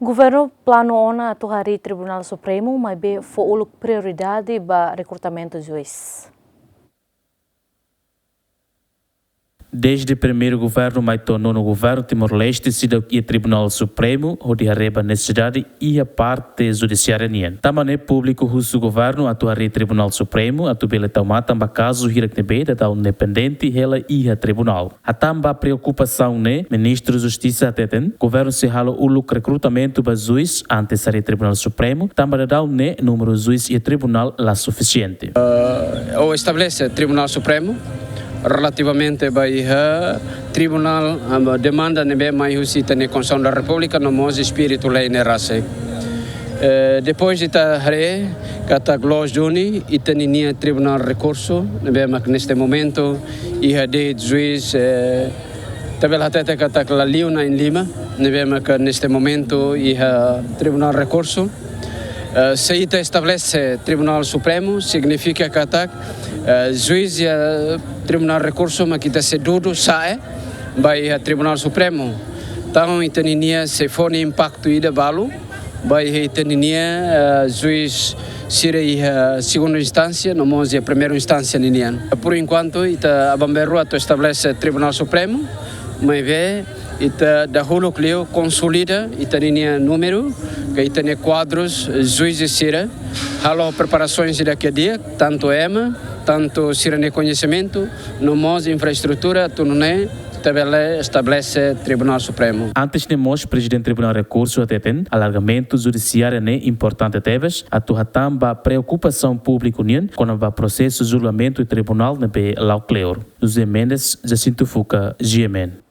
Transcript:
Governo plano ona atuari Tribunal Supremo, mas be foi prioridade para recrutamento de juiz. Desde o primeiro governo mais tornou no governo Timor-Leste sido o Tribunal Supremo onde arreba necessidade e a parte judiciária nian. Também público o governo atuar Tribunal Supremo atubele tomata amba caso hiraknebe da independente ela e a tribunal. A tamba preocupação né ministro Justiça teten governo se halo o recrutamento para juiz antes a Tribunal Supremo tamba da né número juiz e tribunal lá suficiente. Ou estabelece Tribunal Supremo relativamente ao tribunal demanda nebe mais usita na Constituição da República no modo espírito lei nerase. Depois de re kata Glos Juni itaninia tribunal recurso nebe mak neste momento e de juiz tabela tete kata la Liuna em Lima nebe mak neste momento e tribunal recurso. Se ita estabelece Tribunal Supremo significa que juiz e Tribunal Recurso mas kita sedudo sai vai Tribunal Supremo. Então itaninia se for impacto ida balu vai itaninia juiz sira segunda instância no modo primeira instância ninian. Por enquanto ita abamberu ato estabelece Tribunal Supremo mas vê ita dahulu clio consolida itaninia número que itania quadros juízes sira halo preparações daqui a dia tanto EMA tanto sira ne conhecimento no modo infraestrutura tunune tabela estabelece Tribunal Supremo. Antes de nós, Presidente Tribunal Recurso ateten alargamento judiciário né importante teves, atua tamba preocupação pública união com o processo de julgamento e tribunal nebe Laucleor. José Mendes, Jacinto Fuca, GMN.